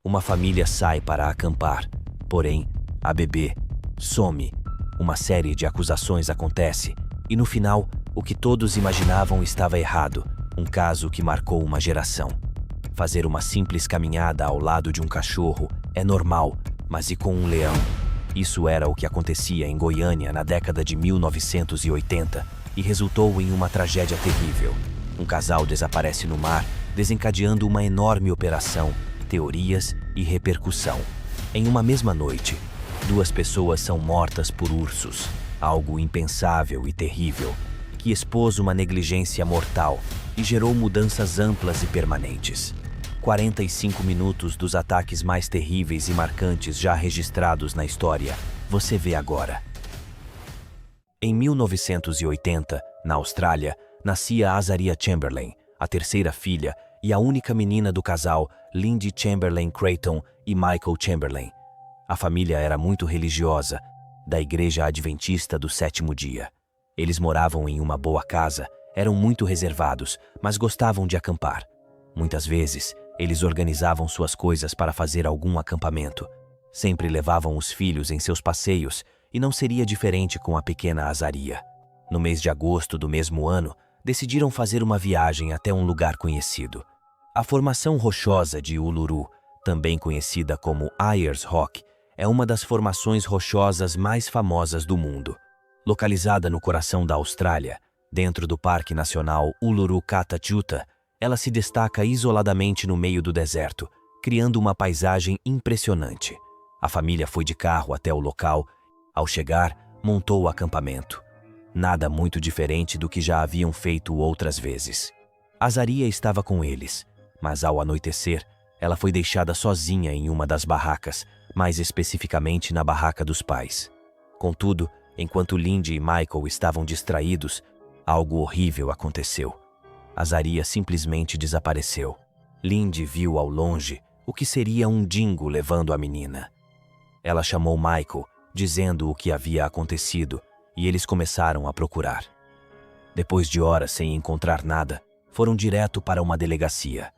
Uma família sai para acampar, porém, a bebê some. Uma série de acusações acontece, e no final, o que todos imaginavam estava errado, um caso que marcou uma geração. Fazer uma simples caminhada ao lado de um cachorro é normal, mas e com um leão? Isso era o que acontecia em Goiânia na década de 1980 e resultou em uma tragédia terrível. Um casal desaparece no mar, desencadeando uma enorme operação, teorias e repercussão. Em uma mesma noite, 2 pessoas são mortas por ursos, algo impensável e terrível, que expôs uma negligência mortal e gerou mudanças amplas e permanentes. 45 minutos dos ataques mais terríveis e marcantes já registrados na história, você vê agora. Em 1980, na Austrália, nascia Azaria Chamberlain, a terceira filha e a única menina do casal Lindy Chamberlain Creighton e Michael Chamberlain. A família era muito religiosa, da Igreja Adventista do Sétimo Dia. Eles moravam em uma boa casa, eram muito reservados, mas gostavam de acampar. Muitas vezes, eles organizavam suas coisas para fazer algum acampamento. Sempre levavam os filhos em seus passeios, e não seria diferente com a pequena Azaria. No mês de agosto do mesmo ano, decidiram fazer uma viagem até um lugar conhecido. A formação rochosa de Uluru, também conhecida como Ayers Rock, é uma das formações rochosas mais famosas do mundo. Localizada no coração da Austrália, dentro do Parque Nacional Uluru-Kata Tjuta, ela se destaca isoladamente no meio do deserto, criando uma paisagem impressionante. A família foi de carro até o local. Ao chegar, montou o acampamento. Nada muito diferente do que já haviam feito outras vezes. Azaria estava com eles, mas ao anoitecer, ela foi deixada sozinha em uma das barracas, mais especificamente na barraca dos pais. Contudo, enquanto Lindy e Michael estavam distraídos, algo horrível aconteceu. Azaria simplesmente desapareceu. Lindy viu ao longe o que seria um dingo levando a menina. Ela chamou Michael, dizendo o que havia acontecido, e eles começaram a procurar. Depois de horas sem encontrar nada, foram direto para uma delegacia.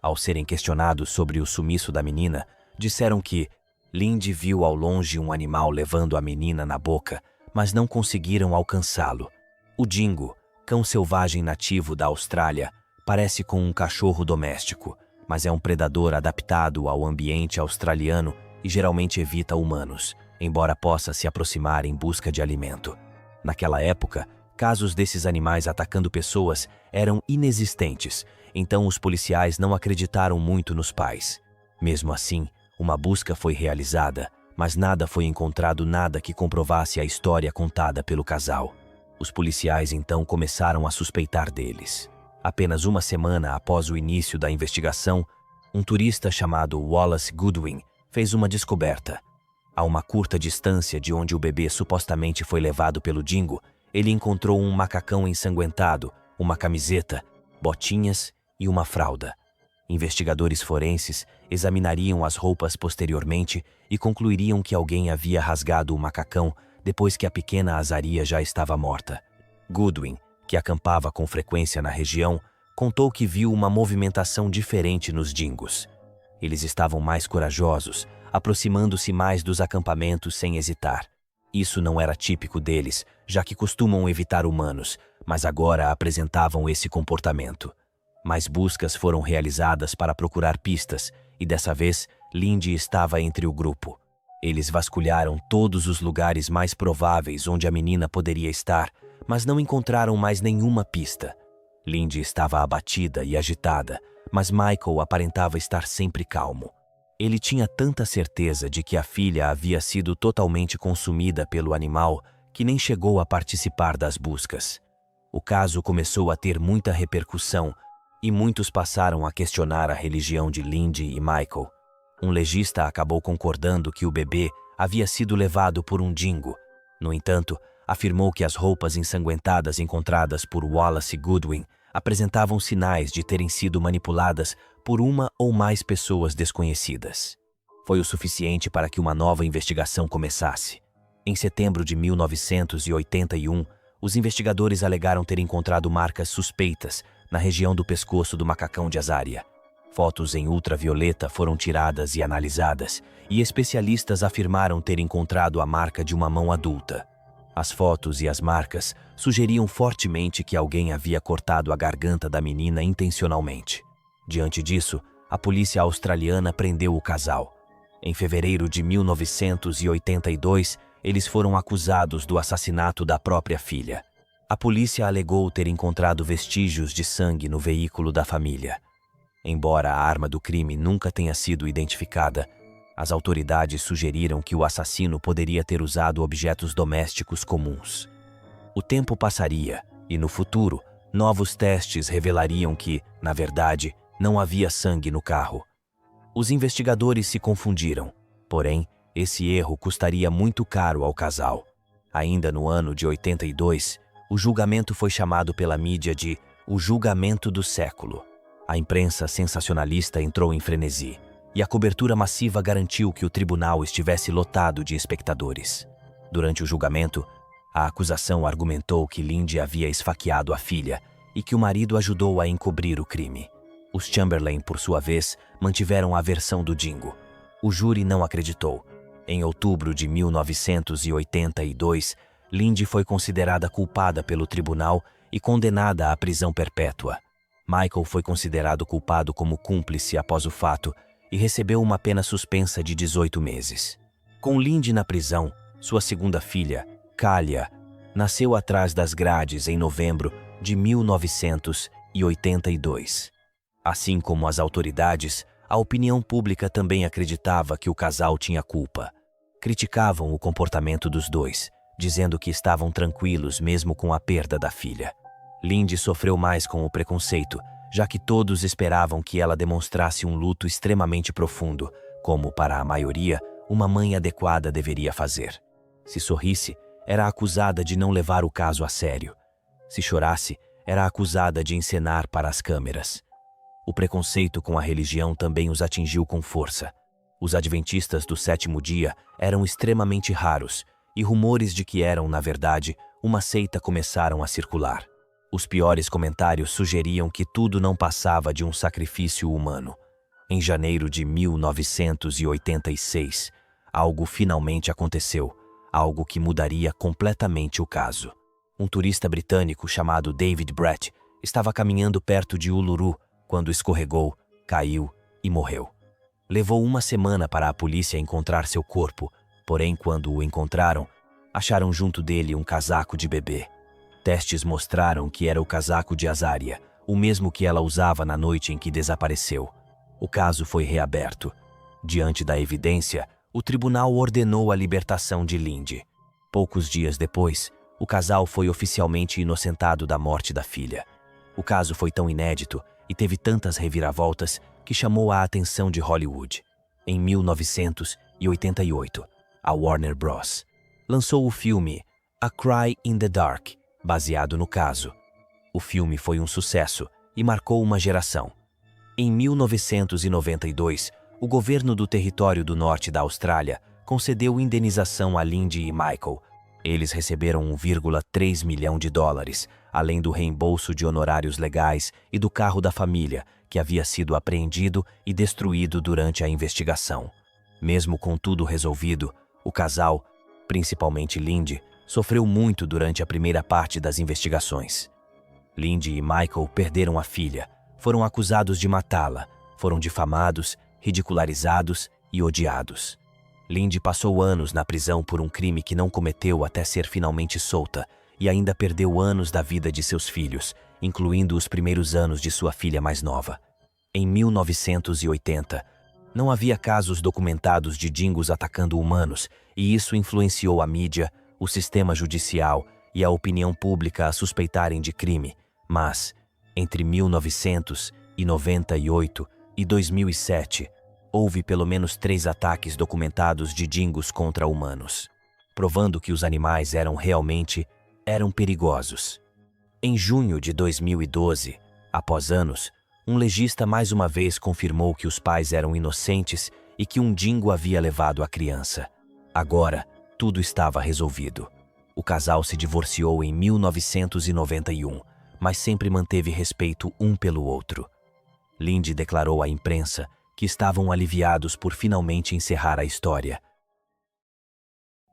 Ao serem questionados sobre o sumiço da menina, disseram que Lindy viu ao longe um animal levando a menina na boca, mas não conseguiram alcançá-lo. O dingo, cão selvagem nativo da Austrália, parece com um cachorro doméstico, mas é um predador adaptado ao ambiente australiano e geralmente evita humanos, embora possa se aproximar em busca de alimento. Naquela época, casos desses animais atacando pessoas eram inexistentes, então os policiais não acreditaram muito nos pais. Mesmo assim, uma busca foi realizada, mas nada foi encontrado, nada que comprovasse a história contada pelo casal. Os policiais então começaram a suspeitar deles. Apenas uma semana após o início da investigação, um turista chamado Wallace Goodwin fez uma descoberta. A uma curta distância de onde o bebê supostamente foi levado pelo dingo, ele encontrou um macacão ensanguentado, uma camiseta, botinhas e uma fralda. Investigadores forenses examinariam as roupas posteriormente e concluiriam que alguém havia rasgado o macacão depois que a pequena Azaria já estava morta. Goodwin, que acampava com frequência na região, contou que viu uma movimentação diferente nos dingos. Eles estavam mais corajosos, aproximando-se mais dos acampamentos sem hesitar. Isso não era típico deles, já que costumam evitar humanos, mas agora apresentavam esse comportamento. Mais buscas foram realizadas para procurar pistas, e dessa vez, Lindy estava entre o grupo. Eles vasculharam todos os lugares mais prováveis onde a menina poderia estar, mas não encontraram mais nenhuma pista. Lindy estava abatida e agitada, mas Michael aparentava estar sempre calmo. Ele tinha tanta certeza de que a filha havia sido totalmente consumida pelo animal que nem chegou a participar das buscas. O caso começou a ter muita repercussão e muitos passaram a questionar a religião de Lindy e Michael. Um legista acabou concordando que o bebê havia sido levado por um dingo. No entanto, afirmou que as roupas ensanguentadas encontradas por Wallace Goodwin apresentavam sinais de terem sido manipuladas por uma ou mais pessoas desconhecidas. Foi o suficiente para que uma nova investigação começasse. Em setembro de 1981, os investigadores alegaram ter encontrado marcas suspeitas na região do pescoço do macacão de Azaria. Fotos em ultravioleta foram tiradas e analisadas, e especialistas afirmaram ter encontrado a marca de uma mão adulta. As fotos e as marcas sugeriam fortemente que alguém havia cortado a garganta da menina intencionalmente. Diante disso, a polícia australiana prendeu o casal. Em fevereiro de 1982, eles foram acusados do assassinato da própria filha. A polícia alegou ter encontrado vestígios de sangue no veículo da família. Embora a arma do crime nunca tenha sido identificada, as autoridades sugeriram que o assassino poderia ter usado objetos domésticos comuns. O tempo passaria e, no futuro, novos testes revelariam que, na verdade, não havia sangue no carro. Os investigadores se confundiram, porém, esse erro custaria muito caro ao casal. Ainda no ano de 82, o julgamento foi chamado pela mídia de o julgamento do século. A imprensa sensacionalista entrou em frenesi, e a cobertura massiva garantiu que o tribunal estivesse lotado de espectadores. Durante o julgamento, a acusação argumentou que Lindy havia esfaqueado a filha e que o marido ajudou a encobrir o crime. Os Chamberlain, por sua vez, mantiveram a versão do Dingo. O júri não acreditou. Em outubro de 1982, Lindy foi considerada culpada pelo tribunal e condenada à prisão perpétua. Michael foi considerado culpado como cúmplice após o fato e recebeu uma pena suspensa de 18 meses. Com Lindy na prisão, sua segunda filha, Kalia, nasceu atrás das grades em novembro de 1982. Assim como as autoridades, a opinião pública também acreditava que o casal tinha culpa. Criticavam o comportamento dos dois, dizendo que estavam tranquilos mesmo com a perda da filha. Lindy sofreu mais com o preconceito, já que todos esperavam que ela demonstrasse um luto extremamente profundo, como, para a maioria, uma mãe adequada deveria fazer. Se sorrisse, era acusada de não levar o caso a sério. Se chorasse, era acusada de encenar para as câmeras. O preconceito com a religião também os atingiu com força. Os adventistas do sétimo dia eram extremamente raros, e rumores de que eram, na verdade, uma seita começaram a circular. Os piores comentários sugeriam que tudo não passava de um sacrifício humano. Em janeiro de 1986, algo finalmente aconteceu, algo que mudaria completamente o caso. Um turista britânico chamado David Brett estava caminhando perto de Uluru quando escorregou, caiu e morreu. Levou uma semana para a polícia encontrar seu corpo, porém, quando o encontraram, acharam junto dele um casaco de bebê. Testes mostraram que era o casaco de Azaria, o mesmo que ela usava na noite em que desapareceu. O caso foi reaberto. Diante da evidência, o tribunal ordenou a libertação de Lindy. Poucos dias depois, o casal foi oficialmente inocentado da morte da filha. O caso foi tão inédito e teve tantas reviravoltas que chamou a atenção de Hollywood. Em 1988, a Warner Bros. Lançou o filme A Cry in the Dark, baseado no caso. O filme foi um sucesso e marcou uma geração. Em 1992, o governo do território do norte da Austrália concedeu indenização a Lindy e Michael. Eles receberam $1,3 milhão, além do reembolso de honorários legais e do carro da família, que havia sido apreendido e destruído durante a investigação. Mesmo com tudo resolvido, o casal, principalmente Lindy, sofreu muito durante a primeira parte das investigações. Lindy e Michael perderam a filha, foram acusados de matá-la, foram difamados, ridicularizados e odiados. Lindy passou anos na prisão por um crime que não cometeu até ser finalmente solta e ainda perdeu anos da vida de seus filhos, incluindo os primeiros anos de sua filha mais nova. Em 1980, não havia casos documentados de dingos atacando humanos e isso influenciou a mídia, o sistema judicial e a opinião pública a suspeitarem de crime, mas, entre 1998 e 2007, houve pelo menos 3 ataques documentados de dingos contra humanos, provando que os animais eram perigosos. Em junho de 2012, após anos, um legista mais uma vez confirmou que os pais eram inocentes e que um dingo havia levado a criança. Agora, tudo estava resolvido. O casal se divorciou em 1991, mas sempre manteve respeito um pelo outro. Lindy declarou à imprensa que estavam aliviados por finalmente encerrar a história.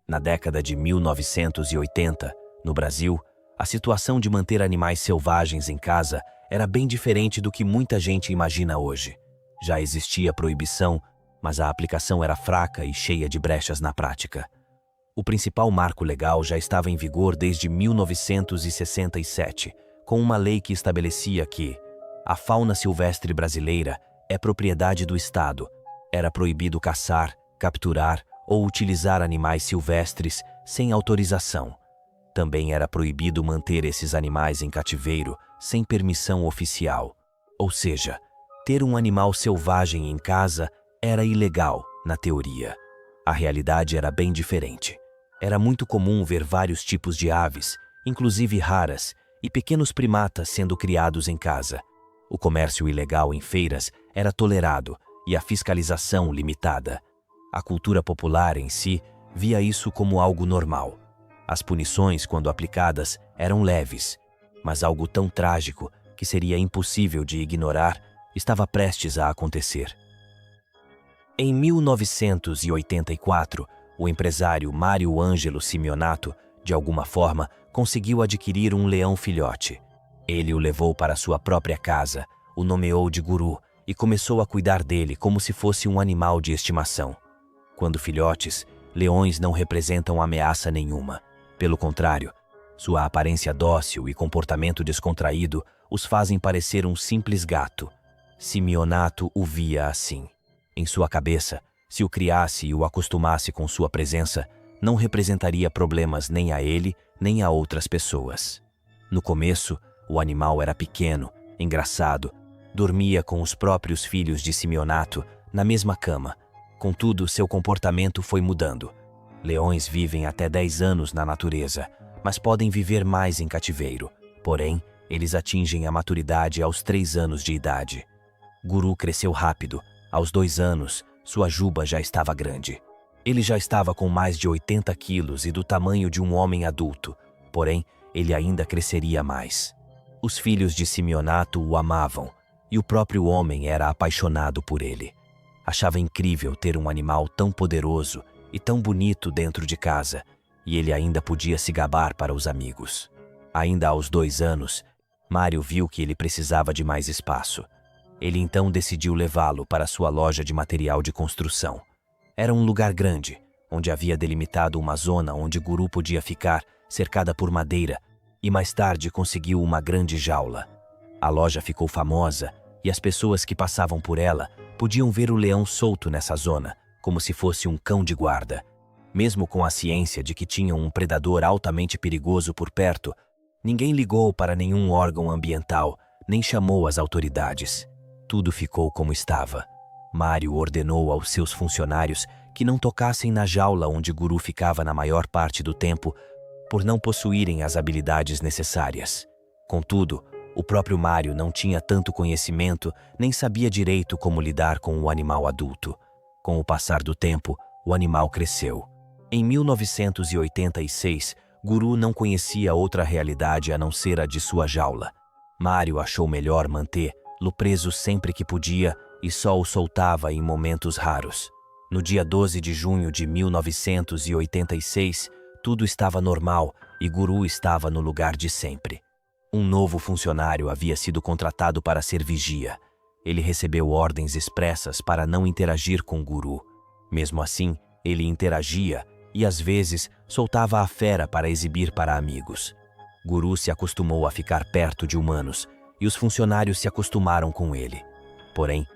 Na década de 1980, no Brasil, a situação de manter animais selvagens em casa era bem diferente do que muita gente imagina hoje. Já existia proibição, mas a aplicação era fraca e cheia de brechas na prática. O principal marco legal já estava em vigor desde 1967, com uma lei que estabelecia que a fauna silvestre brasileira é propriedade do Estado. Era proibido caçar, capturar ou utilizar animais silvestres sem autorização. Também era proibido manter esses animais em cativeiro sem permissão oficial. Ou seja, ter um animal selvagem em casa era ilegal, na teoria. A realidade era bem diferente. Era muito comum ver vários tipos de aves, inclusive raras, e pequenos primatas sendo criados em casa. O comércio ilegal em feiras era tolerado e a fiscalização limitada. A cultura popular em si via isso como algo normal. As punições, quando aplicadas, eram leves, mas algo tão trágico que seria impossível de ignorar estava prestes a acontecer. Em 1984, o empresário Mário Ângelo Simeonato, de alguma forma, conseguiu adquirir um leão filhote. Ele o levou para sua própria casa, o nomeou de Guru e começou a cuidar dele como se fosse um animal de estimação. Quando filhotes, leões não representam ameaça nenhuma. Pelo contrário, sua aparência dócil e comportamento descontraído os fazem parecer um simples gato. Simeonato o via assim. Em sua cabeça, se o criasse e o acostumasse com sua presença, não representaria problemas nem a ele, nem a outras pessoas. No começo, o animal era pequeno, engraçado, dormia com os próprios filhos de Simeonato na mesma cama. Contudo, seu comportamento foi mudando. Leões vivem até 10 anos na natureza, mas podem viver mais em cativeiro. Porém, eles atingem a maturidade aos 3 anos de idade. Guru cresceu rápido. Aos 2 anos, sua juba já estava grande. Ele já estava com mais de 80 quilos e do tamanho de um homem adulto. Porém, ele ainda cresceria mais. Os filhos de Simeonato o amavam, e o próprio homem era apaixonado por ele. Achava incrível ter um animal tão poderoso e tão bonito dentro de casa, e ele ainda podia se gabar para os amigos. Ainda aos 2 anos, Mário viu que ele precisava de mais espaço. Ele então decidiu levá-lo para sua loja de material de construção. Era um lugar grande, onde havia delimitado uma zona onde Guru podia ficar, cercada por madeira, e mais tarde conseguiu uma grande jaula. A loja ficou famosa e as pessoas que passavam por ela podiam ver o leão solto nessa zona, como se fosse um cão de guarda. Mesmo com a ciência de que tinham um predador altamente perigoso por perto, ninguém ligou para nenhum órgão ambiental, nem chamou as autoridades. Tudo ficou como estava. Mário ordenou aos seus funcionários que não tocassem na jaula onde Guru ficava na maior parte do tempo, por não possuírem as habilidades necessárias. Contudo, o próprio Mário não tinha tanto conhecimento nem sabia direito como lidar com o animal adulto. Com o passar do tempo, o animal cresceu. Em 1986, Guru não conhecia outra realidade a não ser a de sua jaula. Mário achou melhor mantê-lo preso sempre que podia e só o soltava em momentos raros. No dia 12 de junho de 1986, tudo estava normal e Guru estava no lugar de sempre. Um novo funcionário havia sido contratado para ser vigia. Ele recebeu ordens expressas para não interagir com Guru. Mesmo assim, ele interagia e, às vezes, soltava a fera para exibir para amigos. Guru se acostumou a ficar perto de humanos e os funcionários se acostumaram com ele. Porém,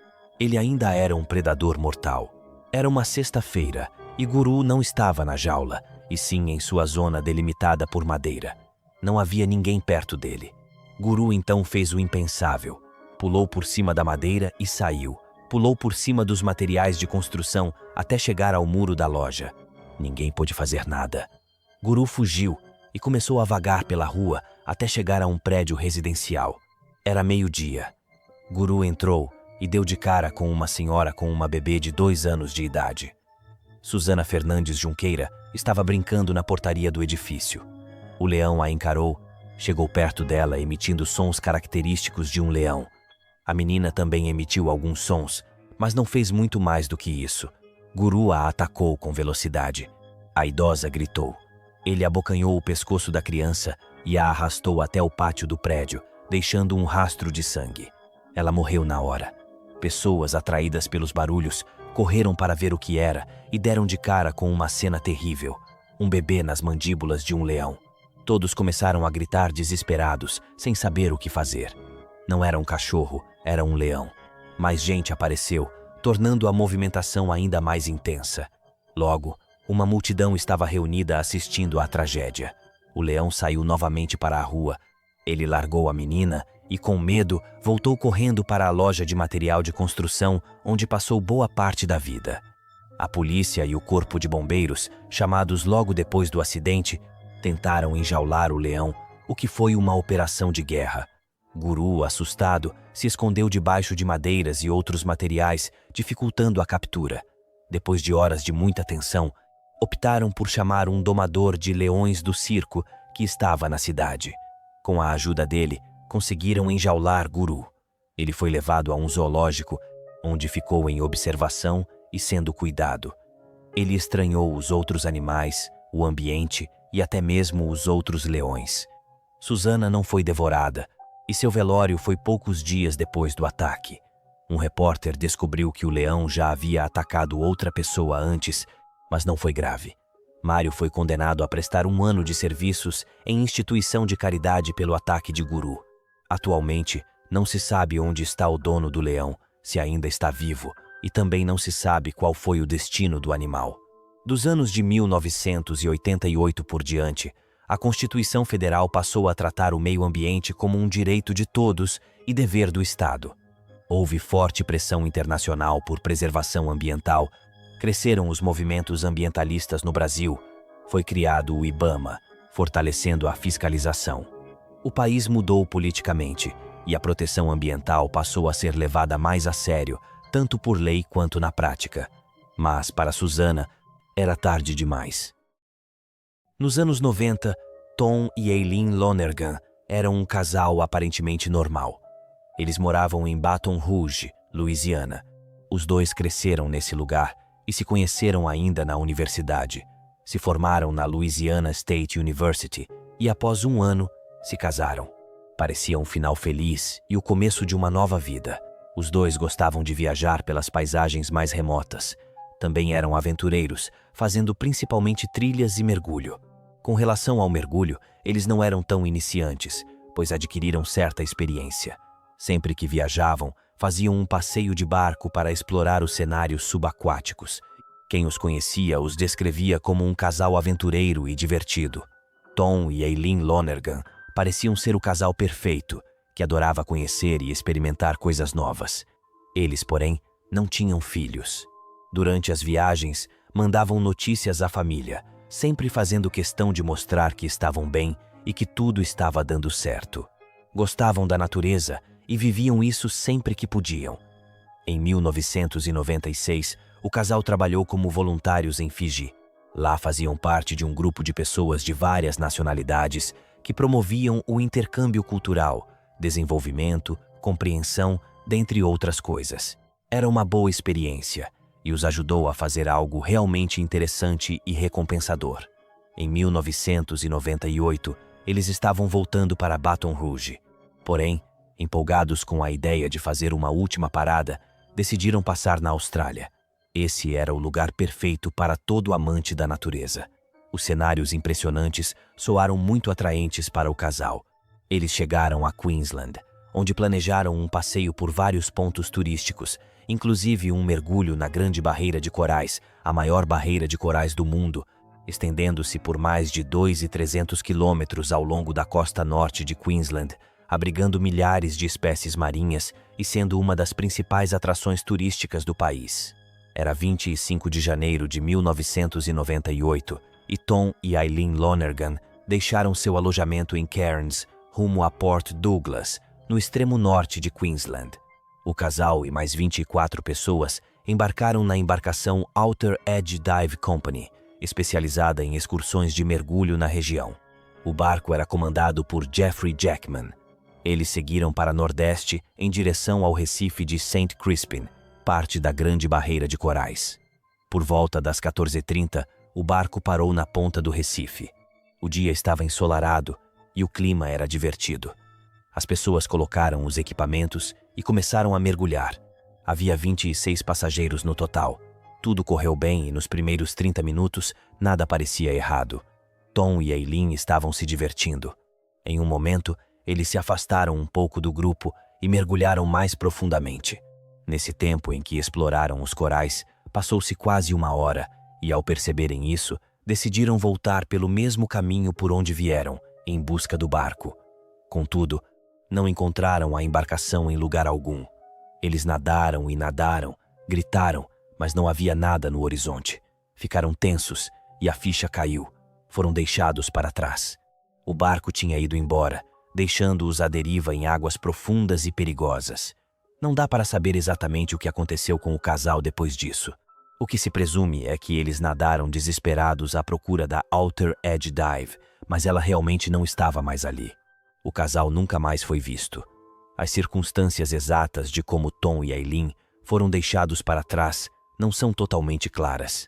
ele ainda era um predador mortal. Era uma sexta-feira e Guru não estava na jaula, e sim em sua zona delimitada por madeira. Não havia ninguém perto dele. Guru então fez o impensável. Pulou por cima da madeira e saiu. Pulou por cima dos materiais de construção até chegar ao muro da loja. Ninguém pôde fazer nada. Guru fugiu e começou a vagar pela rua até chegar a um prédio residencial. Era meio-dia. Guru entrou e deu de cara com uma senhora com uma bebê de 2 anos de idade. Susana Fernandes Junqueira estava brincando na portaria do edifício. O leão a encarou, chegou perto dela emitindo sons característicos de um leão. A menina também emitiu alguns sons, mas não fez muito mais do que isso. Guru a atacou com velocidade. A idosa gritou. Ele abocanhou o pescoço da criança e a arrastou até o pátio do prédio, deixando um rastro de sangue. Ela morreu na hora. Pessoas, atraídas pelos barulhos, correram para ver o que era e deram de cara com uma cena terrível. Um bebê nas mandíbulas de um leão. Todos começaram a gritar desesperados, sem saber o que fazer. Não era um cachorro, era um leão. Mais gente apareceu, tornando a movimentação ainda mais intensa. Logo, uma multidão estava reunida assistindo à tragédia. O leão saiu novamente para a rua. Ele largou a menina e, com medo, voltou correndo para a loja de material de construção, onde passou boa parte da vida. A polícia e o corpo de bombeiros, chamados logo depois do acidente, tentaram enjaular o leão, o que foi uma operação de guerra. Guru, assustado, se escondeu debaixo de madeiras e outros materiais, dificultando a captura. Depois de horas de muita tensão, optaram por chamar um domador de leões do circo que estava na cidade. Com a ajuda dele, conseguiram enjaular Guru. Ele foi levado a um zoológico, onde ficou em observação e sendo cuidado. Ele estranhou os outros animais, o ambiente e até mesmo os outros leões. Susana não foi devorada, e seu velório foi poucos dias depois do ataque. Um repórter descobriu que o leão já havia atacado outra pessoa antes, mas não foi grave. Mário foi condenado a prestar 1 ano de serviços em instituição de caridade pelo ataque de Guru. Atualmente, não se sabe onde está o dono do leão, se ainda está vivo, e também não se sabe qual foi o destino do animal. Dos anos de 1988 por diante, a Constituição Federal passou a tratar o meio ambiente como um direito de todos e dever do Estado. Houve forte pressão internacional por preservação ambiental, cresceram os movimentos ambientalistas no Brasil, foi criado o IBAMA, fortalecendo a fiscalização. O país mudou politicamente e a proteção ambiental passou a ser levada mais a sério, tanto por lei quanto na prática. Mas, para Susana, era tarde demais. Nos anos 90, Tom e Eileen Lonergan eram um casal aparentemente normal. Eles moravam em Baton Rouge, Louisiana. Os dois cresceram nesse lugar e se conheceram ainda na universidade. Se formaram na Louisiana State University e, após 1 ano, se casaram. Parecia um final feliz e o começo de uma nova vida. Os dois gostavam de viajar pelas paisagens mais remotas. Também eram aventureiros, fazendo principalmente trilhas e mergulho. Com relação ao mergulho, eles não eram tão iniciantes, pois adquiriram certa experiência. Sempre que viajavam, faziam um passeio de barco para explorar os cenários subaquáticos. Quem os conhecia os descrevia como um casal aventureiro e divertido. Tom e Eileen Lonergan pareciam ser o casal perfeito, que adorava conhecer e experimentar coisas novas. Eles, porém, não tinham filhos. Durante as viagens, mandavam notícias à família, sempre fazendo questão de mostrar que estavam bem e que tudo estava dando certo. Gostavam da natureza e viviam isso sempre que podiam. Em 1996, o casal trabalhou como voluntários em Fiji. Lá faziam parte de um grupo de pessoas de várias nacionalidades que promoviam o intercâmbio cultural, desenvolvimento, compreensão, dentre outras coisas. Era uma boa experiência e os ajudou a fazer algo realmente interessante e recompensador. Em 1998, eles estavam voltando para Baton Rouge. Porém, empolgados com a ideia de fazer uma última parada, decidiram passar na Austrália. Esse era o lugar perfeito para todo amante da natureza. Os cenários impressionantes soaram muito atraentes para o casal. Eles chegaram a Queensland, onde planejaram um passeio por vários pontos turísticos, inclusive um mergulho na Grande Barreira de Corais, a maior barreira de corais do mundo, estendendo-se por mais de 2.300 quilômetros ao longo da costa norte de Queensland, abrigando milhares de espécies marinhas e sendo uma das principais atrações turísticas do país. Era 25 de janeiro de 1998 e Tom e Eileen Lonergan deixaram seu alojamento em Cairns, rumo a Port Douglas, no extremo norte de Queensland. O casal e mais 24 pessoas embarcaram na embarcação Outer Edge Dive Company, especializada em excursões de mergulho na região. O barco era comandado por Jeffrey Jackman. Eles seguiram para nordeste em direção ao Recife de St. Crispin, parte da Grande Barreira de Corais. Por volta das 14h30, o barco parou na ponta do Recife. O dia estava ensolarado e o clima era divertido. As pessoas colocaram os equipamentos e começaram a mergulhar. Havia 26 passageiros no total. Tudo correu bem e nos primeiros 30 minutos nada parecia errado. Tom e Eileen estavam se divertindo. Em um momento, eles se afastaram um pouco do grupo e mergulharam mais profundamente. Nesse tempo em que exploraram os corais, passou-se quase uma hora e, ao perceberem isso, decidiram voltar pelo mesmo caminho por onde vieram, em busca do barco. Contudo, não encontraram a embarcação em lugar algum. Eles nadaram e nadaram, gritaram, mas não havia nada no horizonte. Ficaram tensos e a ficha caiu. Foram deixados para trás. O barco tinha ido embora, deixando-os à deriva em águas profundas e perigosas. Não dá para saber exatamente o que aconteceu com o casal depois disso. O que se presume é que eles nadaram desesperados à procura da Outer Edge Dive, mas ela realmente não estava mais ali. O casal nunca mais foi visto. As circunstâncias exatas de como Tom e Eileen foram deixados para trás não são totalmente claras.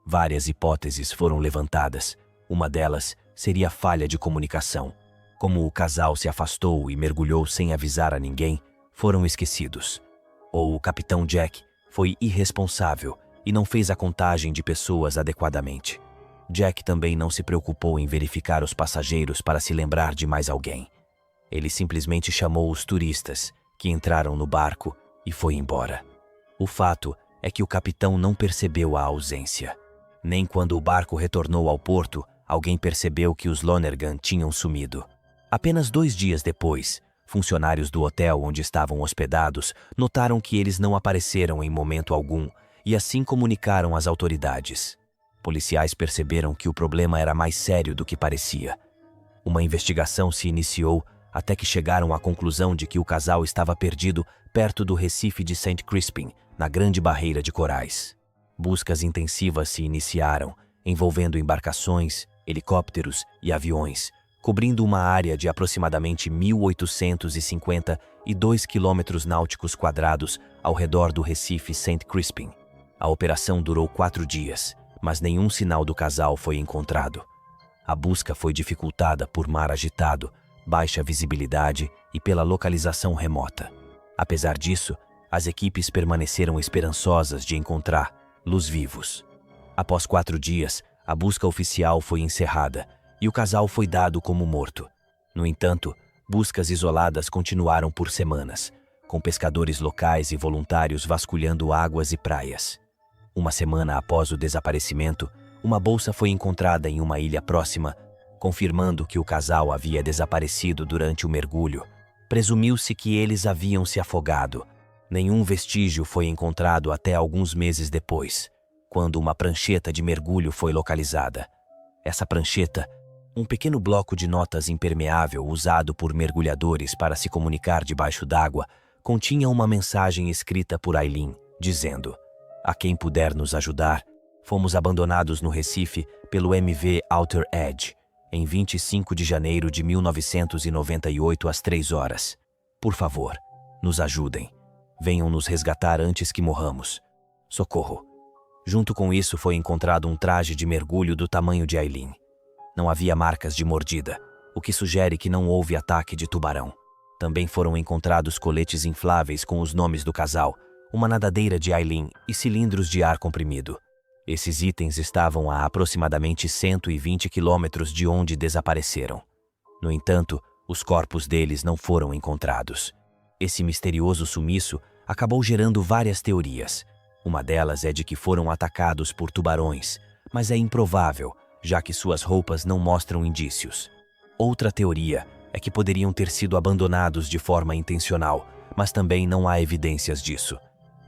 Várias hipóteses foram levantadas. Uma delas seria a falha de comunicação. Como o casal se afastou e mergulhou sem avisar a ninguém, foram esquecidos. Ou o capitão Jack foi irresponsável e não fez a contagem de pessoas adequadamente. Jack também não se preocupou em verificar os passageiros para se lembrar de mais alguém. Ele simplesmente chamou os turistas, que entraram no barco, e foi embora. O fato é que o capitão não percebeu a ausência. Nem quando o barco retornou ao porto, alguém percebeu que os Lonergan tinham sumido. Apenas 2 dias depois, funcionários do hotel onde estavam hospedados notaram que eles não apareceram em momento algum e assim comunicaram às autoridades. Policiais perceberam que o problema era mais sério do que parecia. Uma investigação se iniciou até que chegaram à conclusão de que o casal estava perdido perto do Recife de St. Crispin, na Grande Barreira de Corais. Buscas intensivas se iniciaram, envolvendo embarcações, helicópteros e aviões, cobrindo uma área de aproximadamente 1.852 quilômetros náuticos quadrados ao redor do Recife St. Crispin. A operação durou 4 dias, mas nenhum sinal do casal foi encontrado. A busca foi dificultada por mar agitado, baixa visibilidade e pela localização remota. Apesar disso, as equipes permaneceram esperançosas de encontrar luz-vivos. Após 4 dias, a busca oficial foi encerrada e o casal foi dado como morto. No entanto, buscas isoladas continuaram por semanas, com pescadores locais e voluntários vasculhando águas e praias. Uma semana após o desaparecimento, uma bolsa foi encontrada em uma ilha próxima, confirmando que o casal havia desaparecido durante o mergulho. Presumiu-se que eles haviam se afogado. Nenhum vestígio foi encontrado até alguns meses depois, quando uma prancheta de mergulho foi localizada. Essa prancheta, um pequeno bloco de notas impermeável usado por mergulhadores para se comunicar debaixo d'água, continha uma mensagem escrita por Eileen, dizendo: "A quem puder nos ajudar, fomos abandonados no Recife pelo MV Outer Edge, em 25 de janeiro de 1998 às 3 horas. Por favor, nos ajudem. Venham nos resgatar antes que morramos. Socorro." Junto com isso foi encontrado um traje de mergulho do tamanho de Eileen. Não havia marcas de mordida, o que sugere que não houve ataque de tubarão. Também foram encontrados coletes infláveis com os nomes do casal, uma nadadeira de Eileen e cilindros de ar comprimido. Esses itens estavam a aproximadamente 120 quilômetros de onde desapareceram. No entanto, os corpos deles não foram encontrados. Esse misterioso sumiço acabou gerando várias teorias. Uma delas é de que foram atacados por tubarões, mas é improvável, já que suas roupas não mostram indícios. Outra teoria é que poderiam ter sido abandonados de forma intencional, mas também não há evidências disso.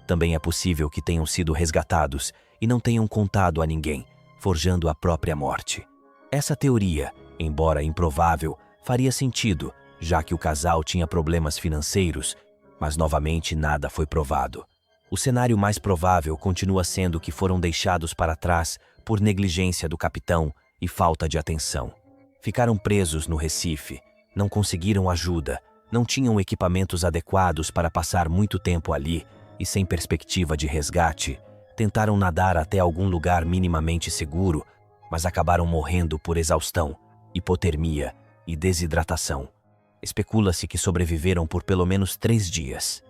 Também é possível que tenham sido resgatados e não tenham contado a ninguém, forjando a própria morte. Essa teoria, embora improvável, faria sentido, já que o casal tinha problemas financeiros, mas novamente nada foi provado. O cenário mais provável continua sendo que foram deixados para trás por negligência do capitão e falta de atenção. Ficaram presos no Recife, não conseguiram ajuda, Não tinham equipamentos adequados para passar muito tempo ali e sem perspectiva de resgate. Tentaram nadar até algum lugar minimamente seguro, mas acabaram morrendo por exaustão, hipotermia e desidratação. Especula-se que sobreviveram por pelo menos 3 dias.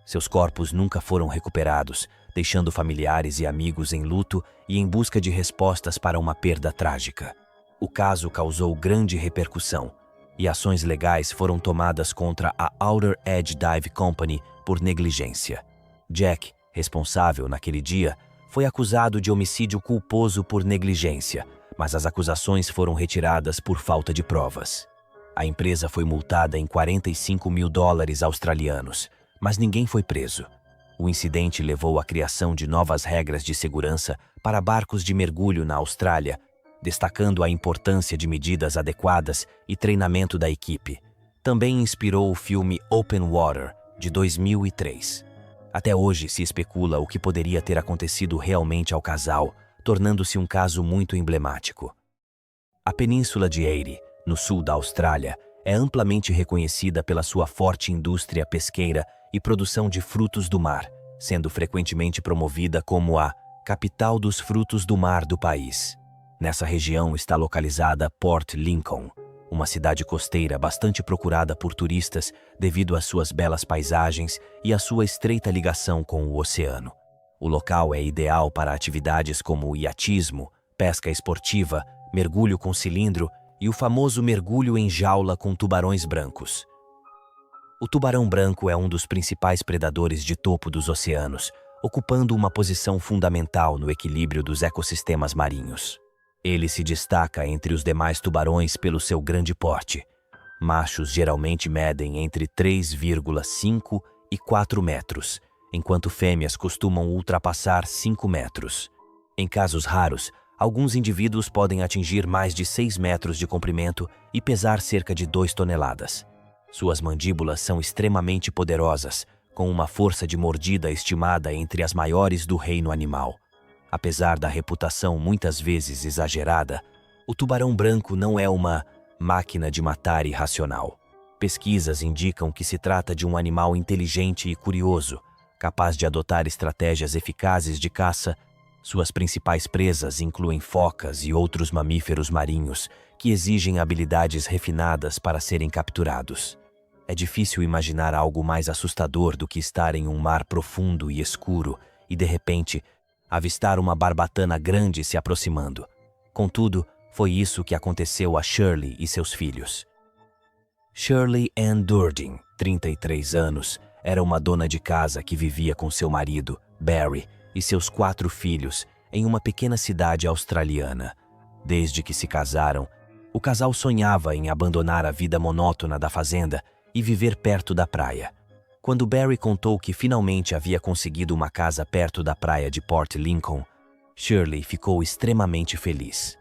Seus corpos nunca foram recuperados, deixando familiares e amigos em luto e em busca de respostas para uma perda trágica. O caso causou grande repercussão, e ações legais foram tomadas contra a Outer Edge Dive Company por negligência. Jack, responsável naquele dia, foi acusado de homicídio culposo por negligência, mas as acusações foram retiradas por falta de provas. A empresa foi multada em $45 mil australianos, mas ninguém foi preso. O incidente levou à criação de novas regras de segurança para barcos de mergulho na Austrália, destacando a importância de medidas adequadas e treinamento da equipe. Também inspirou o filme Open Water, de 2003. Até hoje se especula o que poderia ter acontecido realmente ao casal, tornando-se um caso muito emblemático. A Península de Eyre, no sul da Austrália, é amplamente reconhecida pela sua forte indústria pesqueira e produção de frutos do mar, sendo frequentemente promovida como a capital dos frutos do mar do país. Nessa região está localizada Port Lincoln, uma cidade costeira bastante procurada por turistas devido às suas belas paisagens e à sua estreita ligação com o oceano. O local é ideal para atividades como iatismo, pesca esportiva, mergulho com cilindro e o famoso mergulho em jaula com tubarões brancos. O tubarão branco é um dos principais predadores de topo dos oceanos, ocupando uma posição fundamental no equilíbrio dos ecossistemas marinhos. Ele se destaca entre os demais tubarões pelo seu grande porte. Machos geralmente medem entre 3,5 e 4 metros, enquanto fêmeas costumam ultrapassar 5 metros. Em casos raros, alguns indivíduos podem atingir mais de 6 metros de comprimento e pesar cerca de 2 toneladas. Suas mandíbulas são extremamente poderosas, com uma força de mordida estimada entre as maiores do reino animal. Apesar da reputação muitas vezes exagerada, o tubarão branco não é uma máquina de matar irracional. Pesquisas indicam que se trata de um animal inteligente e curioso, capaz de adotar estratégias eficazes de caça. Suas principais presas incluem focas e outros mamíferos marinhos, que exigem habilidades refinadas para serem capturados. É difícil imaginar algo mais assustador do que estar em um mar profundo e escuro e, de repente, avistar uma barbatana grande se aproximando. Contudo, foi isso que aconteceu a Shirley e seus filhos. Shirley Ann Durdin, 33 anos, era uma dona de casa que vivia com seu marido, Barry, e seus 4 filhos, em uma pequena cidade australiana. Desde que se casaram, o casal sonhava em abandonar a vida monótona da fazenda e viver perto da praia. Quando Barry contou que finalmente havia conseguido uma casa perto da praia de Port Lincoln, Shirley ficou extremamente feliz.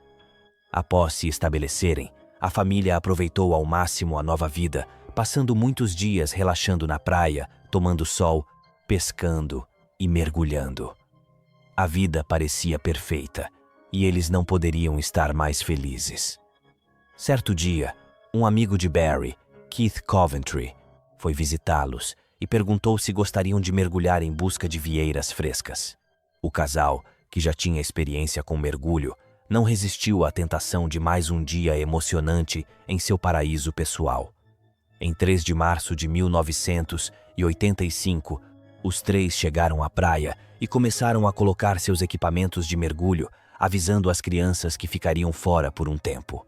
Após se estabelecerem, a família aproveitou ao máximo a nova vida, passando muitos dias relaxando na praia, tomando sol, pescando e mergulhando. A vida parecia perfeita, e eles não poderiam estar mais felizes. Certo dia, um amigo de Barry, Keith Coventry, foi visitá-los e perguntou se gostariam de mergulhar em busca de vieiras frescas. O casal, que já tinha experiência com mergulho, não resistiu à tentação de mais um dia emocionante em seu paraíso pessoal. Em 3 de março de 1985, os 3 chegaram à praia e começaram a colocar seus equipamentos de mergulho, avisando as crianças que ficariam fora por um tempo.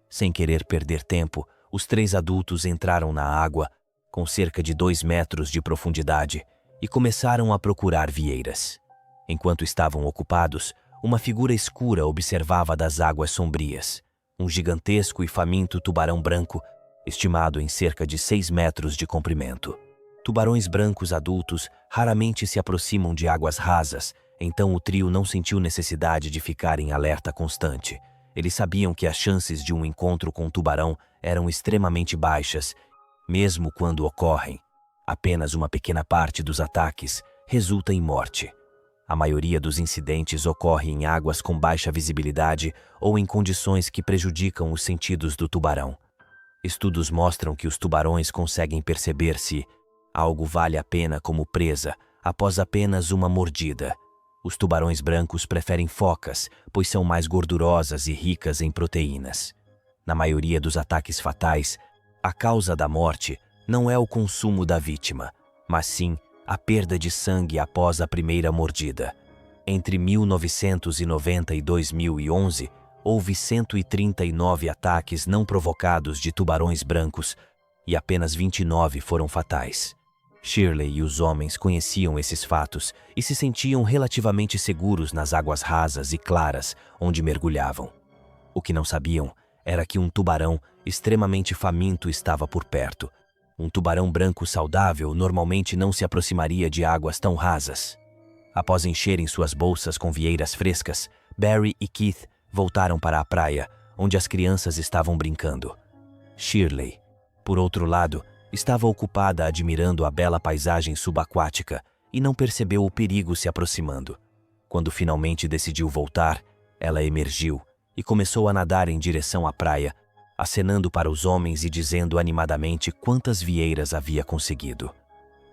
Sem querer perder tempo, os 3 adultos entraram na água, com cerca de 2 metros de profundidade, e começaram a procurar vieiras. Enquanto estavam ocupados, uma figura escura observava das águas sombrias. Um gigantesco e faminto tubarão branco, estimado em cerca de 6 metros de comprimento. Tubarões brancos adultos raramente se aproximam de águas rasas, então o trio não sentiu necessidade de ficar em alerta constante. Eles sabiam que as chances de um encontro com um tubarão eram extremamente baixas. Mesmo quando ocorrem, apenas uma pequena parte dos ataques resulta em morte. A maioria dos incidentes ocorre em águas com baixa visibilidade ou em condições que prejudicam os sentidos do tubarão. Estudos mostram que os tubarões conseguem perceber se algo vale a pena como presa após apenas uma mordida. Os tubarões brancos preferem focas, pois são mais gordurosas e ricas em proteínas. Na maioria dos ataques fatais, a causa da morte não é o consumo da vítima, mas sim a perda de sangue após a primeira mordida. Entre 1990 e 2011, houve 139 ataques não provocados de tubarões brancos e apenas 29 foram fatais. Shirley e os homens conheciam esses fatos e se sentiam relativamente seguros nas águas rasas e claras onde mergulhavam. O que não sabiam era que um tubarão extremamente faminto estava por perto. Um tubarão branco saudável normalmente não se aproximaria de águas tão rasas. Após encherem suas bolsas com vieiras frescas, Barry e Keith voltaram para a praia, onde as crianças estavam brincando. Shirley, por outro lado, estava ocupada admirando a bela paisagem subaquática e não percebeu o perigo se aproximando. Quando finalmente decidiu voltar, ela emergiu e começou a nadar em direção à praia, acenando para os homens e dizendo animadamente quantas vieiras havia conseguido.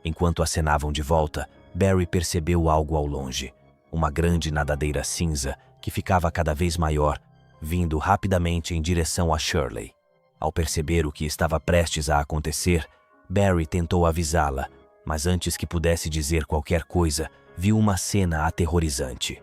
Enquanto acenavam de volta, Barry percebeu algo ao longe, uma grande nadadeira cinza que ficava cada vez maior, vindo rapidamente em direção a Shirley. Ao perceber o que estava prestes a acontecer, Barry tentou avisá-la, mas antes que pudesse dizer qualquer coisa, viu uma cena aterrorizante.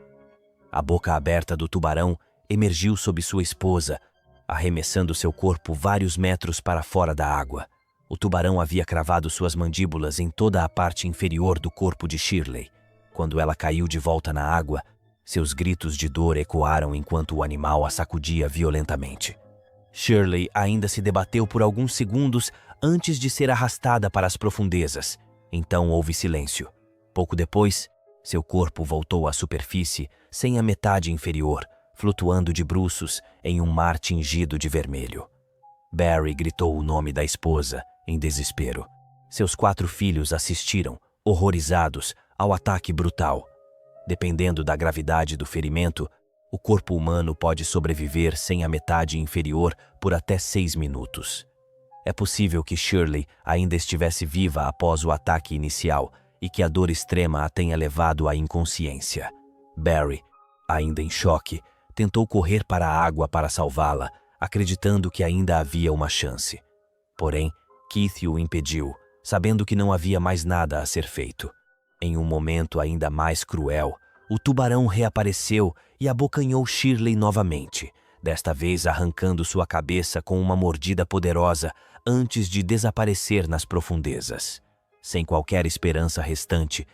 A boca aberta do tubarão emergiu sob sua esposa, arremessando seu corpo vários metros para fora da água. O tubarão havia cravado suas mandíbulas em toda a parte inferior do corpo de Shirley. Quando ela caiu de volta na água, seus gritos de dor ecoaram enquanto o animal a sacudia violentamente. Shirley ainda se debateu por alguns segundos antes de ser arrastada para as profundezas. Então houve silêncio. Pouco depois, seu corpo voltou à superfície sem a metade inferior, flutuando de bruços em um mar tingido de vermelho. Barry gritou o nome da esposa, em desespero. Seus 4 filhos assistiram, horrorizados, ao ataque brutal. Dependendo da gravidade do ferimento, o corpo humano pode sobreviver sem a metade inferior por até 6 minutos. É possível que Shirley ainda estivesse viva após o ataque inicial e que a dor extrema a tenha levado à inconsciência. Barry, ainda em choque, tentou correr para a água para salvá-la, acreditando que ainda havia uma chance. Porém, Keith o impediu, sabendo que não havia mais nada a ser feito. Em um momento ainda mais cruel, o tubarão reapareceu e abocanhou Shirley novamente, desta vez arrancando sua cabeça com uma mordida poderosa antes de desaparecer nas profundezas. Sem qualquer esperança restante,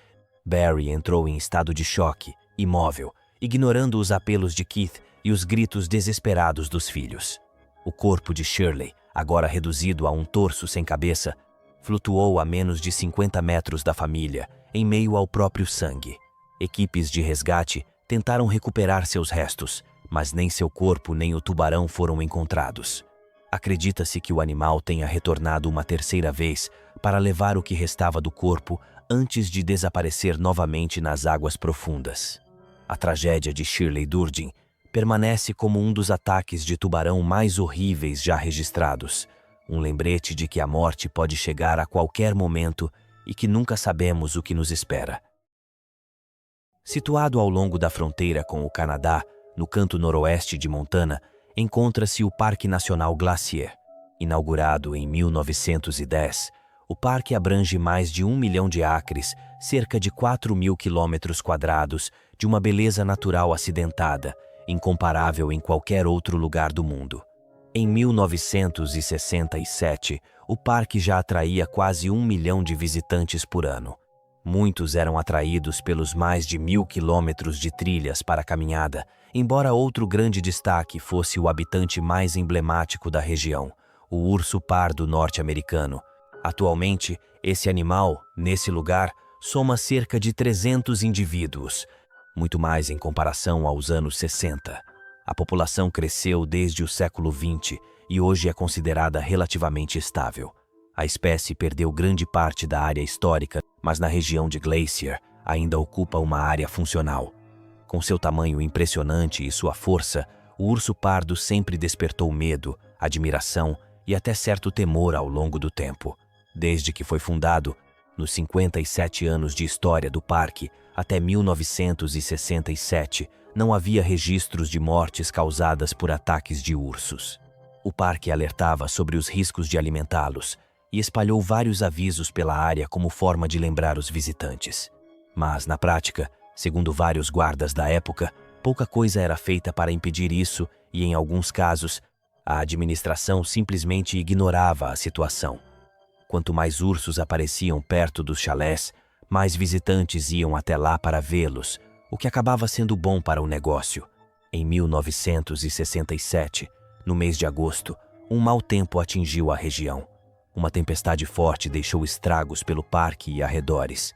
Barry entrou em estado de choque, imóvel, ignorando os apelos de Keith e os gritos desesperados dos filhos. O corpo de Shirley, agora reduzido a um torso sem cabeça, flutuou a menos de 50 metros da família, em meio ao próprio sangue. Equipes de resgate tentaram recuperar seus restos, mas nem seu corpo nem o tubarão foram encontrados. Acredita-se que o animal tenha retornado uma terceira vez para levar o que restava do corpo antes de desaparecer novamente nas águas profundas. A tragédia de Shirley Durden permanece como um dos ataques de tubarão mais horríveis já registrados, um lembrete de que a morte pode chegar a qualquer momento e que nunca sabemos o que nos espera. Situado ao longo da fronteira com o Canadá, no canto noroeste de Montana, encontra-se o Parque Nacional Glacier. Inaugurado em 1910, o parque abrange mais de 1 milhão de acres, cerca de 4.000 quilômetros quadrados, de uma beleza natural acidentada, incomparável em qualquer outro lugar do mundo. Em 1967, o parque já atraía quase 1 milhão de visitantes por ano. Muitos eram atraídos pelos mais de 1.000 quilômetros de trilhas para a caminhada, embora outro grande destaque fosse o habitante mais emblemático da região, o urso pardo norte-americano. Atualmente, esse animal, nesse lugar, soma cerca de 300 indivíduos, muito mais em comparação aos anos 60. A população cresceu desde o século XX e hoje é considerada relativamente estável. A espécie perdeu grande parte da área histórica, mas na região de Glacier ainda ocupa uma área funcional. Com seu tamanho impressionante e sua força, o urso pardo sempre despertou medo, admiração e até certo temor ao longo do tempo. Desde que foi fundado, nos 57 anos de história do parque, até 1967, não havia registros de mortes causadas por ataques de ursos. O parque alertava sobre os riscos de alimentá-los e espalhou vários avisos pela área como forma de lembrar os visitantes. Mas, na prática, segundo vários guardas da época, pouca coisa era feita para impedir isso e, em alguns casos, a administração simplesmente ignorava a situação. Quanto mais ursos apareciam perto dos chalés, mais visitantes iam até lá para vê-los, o que acabava sendo bom para o negócio. Em 1967, no mês de agosto, um mau tempo atingiu a região. Uma tempestade forte deixou estragos pelo parque e arredores.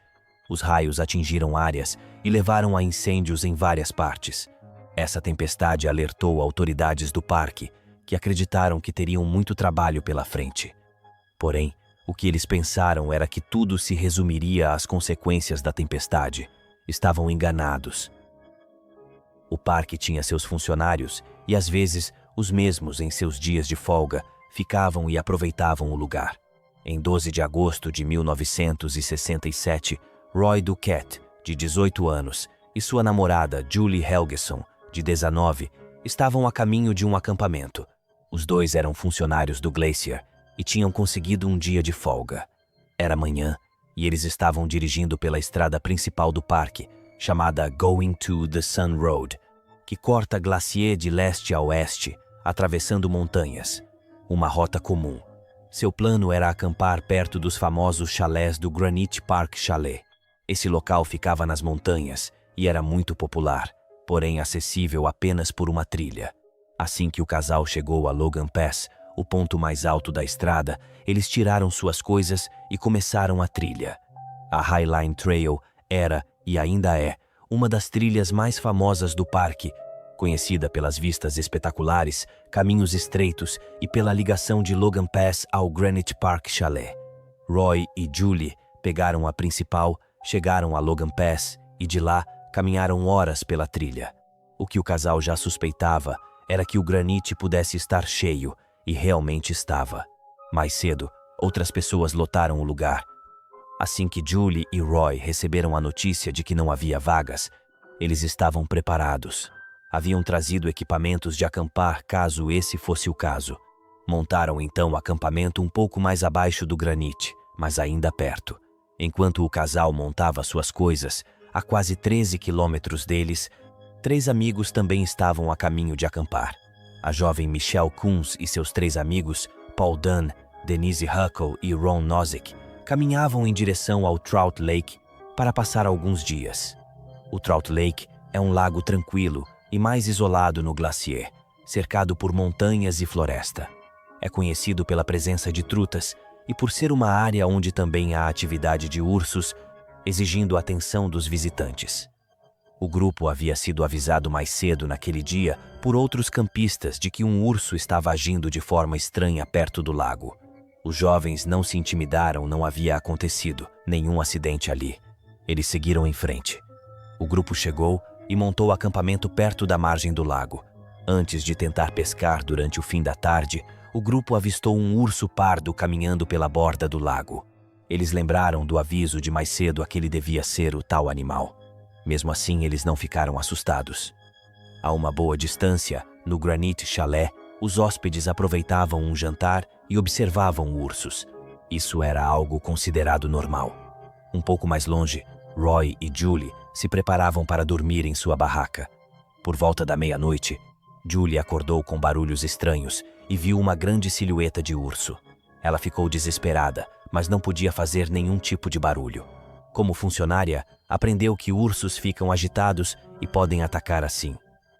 Os raios atingiram áreas e levaram a incêndios em várias partes. Essa tempestade alertou autoridades do parque, que acreditaram que teriam muito trabalho pela frente. Porém, o que eles pensaram era que tudo se resumiria às consequências da tempestade. Estavam enganados. O parque tinha seus funcionários e, às vezes, os mesmos em seus dias de folga, ficavam e aproveitavam o lugar. Em 12 de agosto de 1967, Roy Duquette, de 18 anos, e sua namorada Julie Helgeson, de 19, estavam a caminho de um acampamento. Os dois eram funcionários do Glacier e tinham conseguido um dia de folga. Era manhã e eles estavam dirigindo pela estrada principal do parque, chamada Going to the Sun Road, que corta Glacier de leste a oeste, atravessando montanhas. Uma rota comum. Seu plano era acampar perto dos famosos chalés do Granite Park Chalet. Esse local ficava nas montanhas e era muito popular, porém acessível apenas por uma trilha. Assim que o casal chegou a Logan Pass, o ponto mais alto da estrada, eles tiraram suas coisas e começaram a trilha. A Highline Trail era, e ainda é, uma das trilhas mais famosas do parque, conhecida pelas vistas espetaculares, caminhos estreitos e pela ligação de Logan Pass ao Granite Park Chalet. Roy e Julie pegaram a principal, chegaram a Logan Pass e de lá caminharam horas pela trilha. O que o casal já suspeitava era que o granite pudesse estar cheio, e realmente estava. Mais cedo, outras pessoas lotaram o lugar. Assim que Julie e Roy receberam a notícia de que não havia vagas, eles estavam preparados. Haviam trazido equipamentos de acampar caso esse fosse o caso. Montaram então o acampamento um pouco mais abaixo do granite, mas ainda perto. Enquanto o casal montava suas coisas, a quase 13 quilômetros deles, 3 amigos também estavam a caminho de acampar. A jovem Michelle Coons e seus 3 amigos, Paul Dunn, Denise Huckle e Ron Nozick, caminhavam em direção ao Trout Lake para passar alguns dias. O Trout Lake é um lago tranquilo e mais isolado no Glacier, cercado por montanhas e floresta. É conhecido pela presença de trutas e por ser uma área onde também há atividade de ursos, exigindo a atenção dos visitantes. O grupo havia sido avisado mais cedo naquele dia por outros campistas de que um urso estava agindo de forma estranha perto do lago. Os jovens não se intimidaram, não havia acontecido nenhum acidente ali. Eles seguiram em frente. O grupo chegou e montou o acampamento perto da margem do lago. Antes de tentar pescar durante o fim da tarde, o grupo avistou um urso pardo caminhando pela borda do lago. Eles lembraram do aviso de mais cedo a que ele devia ser o tal animal. Mesmo assim, eles não ficaram assustados. A uma boa distância, no Granite Chalet, os hóspedes aproveitavam um jantar e observavam ursos. Isso era algo considerado normal. Um pouco mais longe, Roy e Julie se preparavam para dormir em sua barraca. Por volta da meia-noite, Julie acordou com barulhos estranhos e viu uma grande silhueta de urso. Ela ficou desesperada, mas não podia fazer nenhum tipo de barulho. Como funcionária, aprendeu que ursos ficam agitados e podem atacar assim.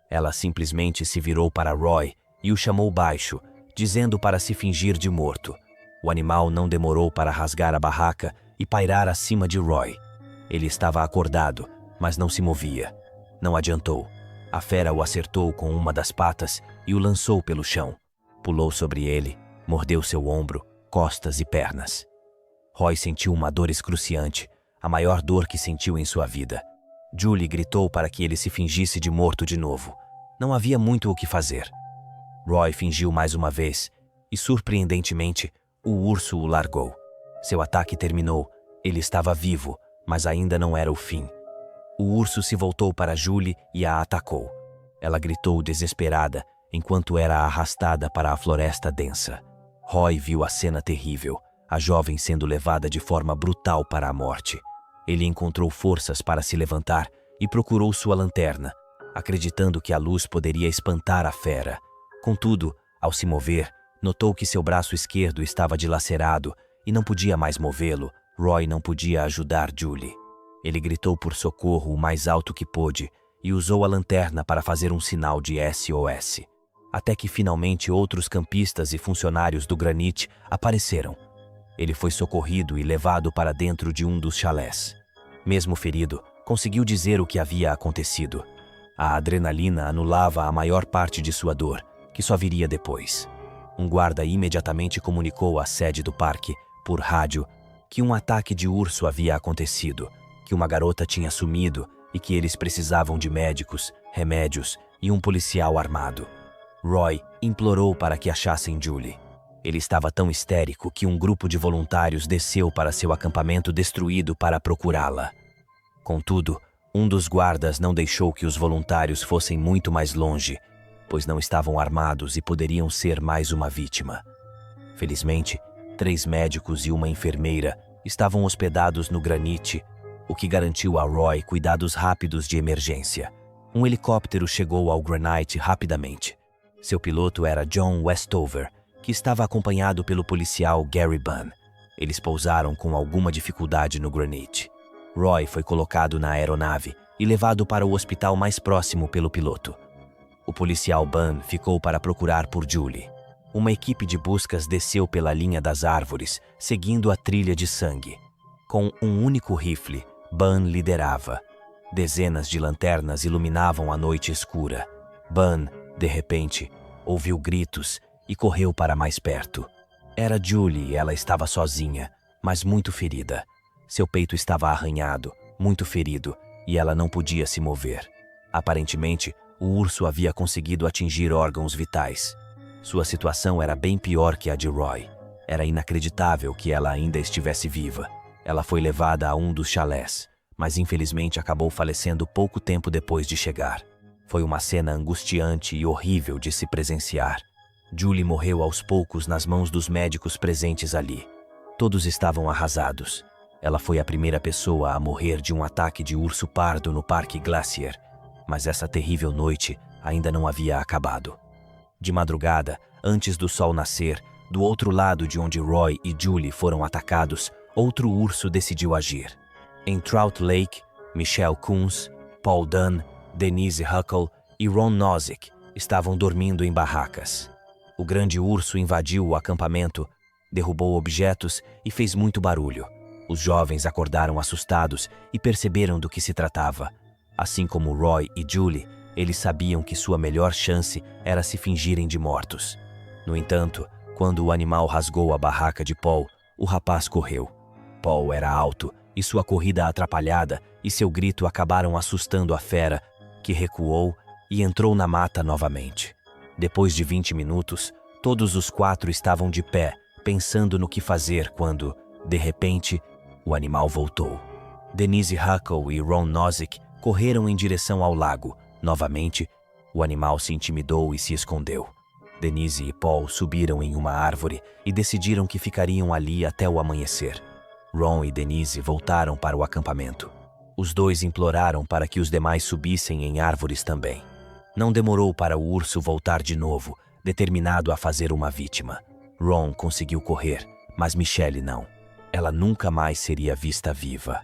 Ela simplesmente se virou para Roy e o chamou baixo, dizendo para se fingir de morto. O animal não demorou para rasgar a barraca e pairar acima de Roy. Ele estava acordado, mas não se movia. Não adiantou. A fera o acertou com uma das patas e o lançou pelo chão. Pulou sobre ele, mordeu seu ombro, costas e pernas. Roy sentiu uma dor excruciante, a maior dor que sentiu em sua vida. Julie gritou para que ele se fingisse de morto de novo. Não havia muito o que fazer. Roy fingiu mais uma vez, e, surpreendentemente, o urso o largou. Seu ataque terminou. Ele estava vivo, mas ainda não era o fim. O urso se voltou para Julie e a atacou. Ela gritou desesperada enquanto era arrastada para a floresta densa. Roy viu a cena terrível, a jovem sendo levada de forma brutal para a morte. Ele encontrou forças para se levantar e procurou sua lanterna, acreditando que a luz poderia espantar a fera. Contudo, ao se mover, notou que seu braço esquerdo estava dilacerado e não podia mais movê-lo. Roy não podia ajudar Julie. Ele gritou por socorro o mais alto que pôde e usou a lanterna para fazer um sinal de SOS. Até que finalmente outros campistas e funcionários do Granite apareceram. Ele foi socorrido e levado para dentro de um dos chalés. Mesmo ferido, conseguiu dizer o que havia acontecido. A adrenalina anulava a maior parte de sua dor, que só viria depois. Um guarda imediatamente comunicou à sede do parque, por rádio, que um ataque de urso havia acontecido, que uma garota tinha sumido e que eles precisavam de médicos, remédios e um policial armado. Roy implorou para que achassem Julie. Ele estava tão histérico que um grupo de voluntários desceu para seu acampamento destruído para procurá-la. Contudo, um dos guardas não deixou que os voluntários fossem muito mais longe, pois não estavam armados e poderiam ser mais uma vítima. Felizmente, 3 médicos e uma enfermeira estavam hospedados no Granite, o que garantiu a Roy cuidados rápidos de emergência. Um helicóptero chegou ao Granite rapidamente. Seu piloto era John Westover, que estava acompanhado pelo policial Gary Bunn. Eles pousaram com alguma dificuldade no Granite. Roy foi colocado na aeronave e levado para o hospital mais próximo pelo piloto. O policial Bunn ficou para procurar por Julie. Uma equipe de buscas desceu pela linha das árvores, seguindo a trilha de sangue. Com um único rifle, Bunn liderava. Dezenas de lanternas iluminavam a noite escura. Bunn, de repente, ouviu gritos e correu para mais perto. Era Julie e ela estava sozinha, mas muito ferida. Seu peito estava arranhado, muito ferido, e ela não podia se mover. Aparentemente, o urso havia conseguido atingir órgãos vitais. Sua situação era bem pior que a de Roy. Era inacreditável que ela ainda estivesse viva. Ela foi levada a um dos chalés, mas infelizmente acabou falecendo pouco tempo depois de chegar. Foi uma cena angustiante e horrível de se presenciar. Julie morreu aos poucos nas mãos dos médicos presentes ali. Todos estavam arrasados. Ela foi a primeira pessoa a morrer de um ataque de urso pardo no Parque Glacier, mas essa terrível noite ainda não havia acabado. De madrugada, antes do sol nascer, do outro lado de onde Roy e Julie foram atacados, outro urso decidiu agir. Em Trout Lake, Michelle Coons, Paul Dunn, Denise Huckle e Ron Nozick estavam dormindo em barracas. O grande urso invadiu o acampamento, derrubou objetos e fez muito barulho. Os jovens acordaram assustados e perceberam do que se tratava. Assim como Roy e Julie, eles sabiam que sua melhor chance era se fingirem de mortos. No entanto, quando o animal rasgou a barraca de Paul, o rapaz correu. Paul era alto e sua corrida atrapalhada e seu grito acabaram assustando a fera, que recuou e entrou na mata novamente. Depois de 20 minutos, todos os 4 estavam de pé, pensando no que fazer quando, de repente, o animal voltou. Denise Huckle e Ron Nozick correram em direção ao lago. Novamente, o animal se intimidou e se escondeu. Denise e Paul subiram em uma árvore e decidiram que ficariam ali até o amanhecer. Ron e Denise voltaram para o acampamento. Os dois imploraram para que os demais subissem em árvores também. Não demorou para o urso voltar de novo, determinado a fazer uma vítima. Ron conseguiu correr, mas Michelle não. Ela nunca mais seria vista viva.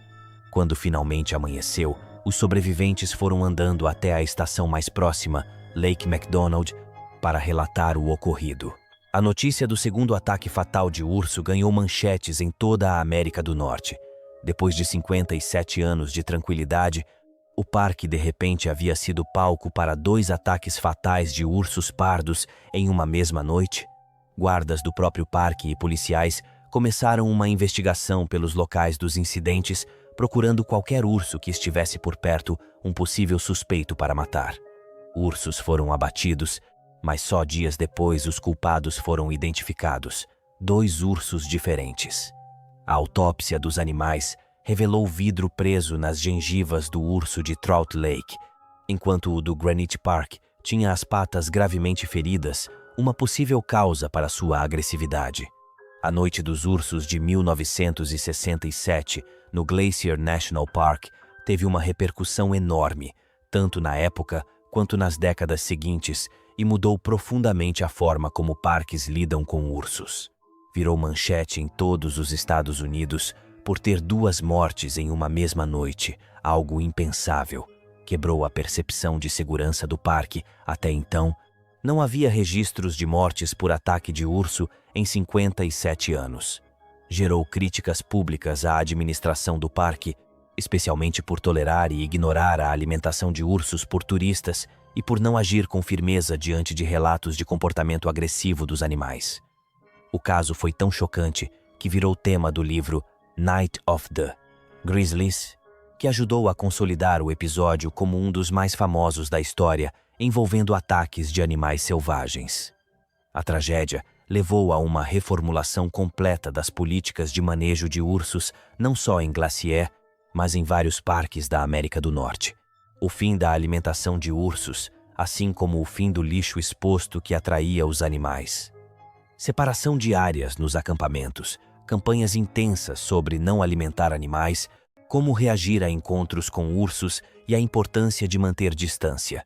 Quando finalmente amanheceu, os sobreviventes foram andando até a estação mais próxima, Lake McDonald, para relatar o ocorrido. A notícia do segundo ataque fatal de urso ganhou manchetes em toda a América do Norte. Depois de 57 anos de tranquilidade, o parque de repente havia sido palco para 2 ataques fatais de ursos pardos em uma mesma noite. Guardas do próprio parque e policiais começaram uma investigação pelos locais dos incidentes, procurando qualquer urso que estivesse por perto, um possível suspeito para matar. Ursos foram abatidos Mas só dias depois os culpados foram identificados, 2 ursos diferentes. A autópsia dos animais revelou vidro preso nas gengivas do urso de Trout Lake, enquanto o do Granite Park tinha as patas gravemente feridas, uma possível causa para sua agressividade. A Noite dos Ursos de 1967, no Glacier National Park, teve uma repercussão enorme, tanto na época quanto nas décadas seguintes, e mudou profundamente a forma como parques lidam com ursos. Virou manchete em todos os Estados Unidos por ter 2 mortes em uma mesma noite, algo impensável. Quebrou a percepção de segurança do parque. Até então, não havia registros de mortes por ataque de urso em 57 anos. Gerou críticas públicas à administração do parque, especialmente por tolerar e ignorar a alimentação de ursos por turistas e por não agir com firmeza diante de relatos de comportamento agressivo dos animais. O caso foi tão chocante que virou tema do livro Night of the Grizzlies, que ajudou a consolidar o episódio como um dos mais famosos da história envolvendo ataques de animais selvagens. A tragédia levou a uma reformulação completa das políticas de manejo de ursos, não só em Glacier, mas em vários parques da América do Norte. O fim da alimentação de ursos, assim como o fim do lixo exposto que atraía os animais. Separação de áreas nos acampamentos, campanhas intensas sobre não alimentar animais, como reagir a encontros com ursos e a importância de manter distância.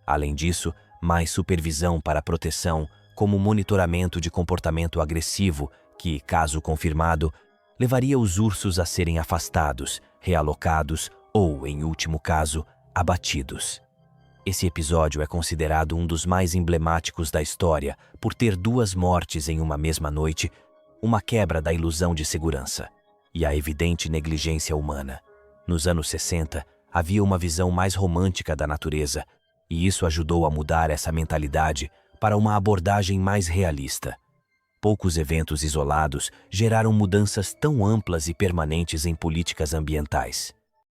Além disso, mais supervisão para proteção, como monitoramento de comportamento agressivo que, caso confirmado, levaria os ursos a serem afastados, realocados ou, em último caso, abatidos. Esse episódio é considerado um dos mais emblemáticos da história por ter 2 mortes em uma mesma noite, uma quebra da ilusão de segurança e a evidente negligência humana. Nos anos 60, havia uma visão mais romântica da natureza, e isso ajudou a mudar essa mentalidade para uma abordagem mais realista. Poucos eventos isolados geraram mudanças tão amplas e permanentes em políticas ambientais.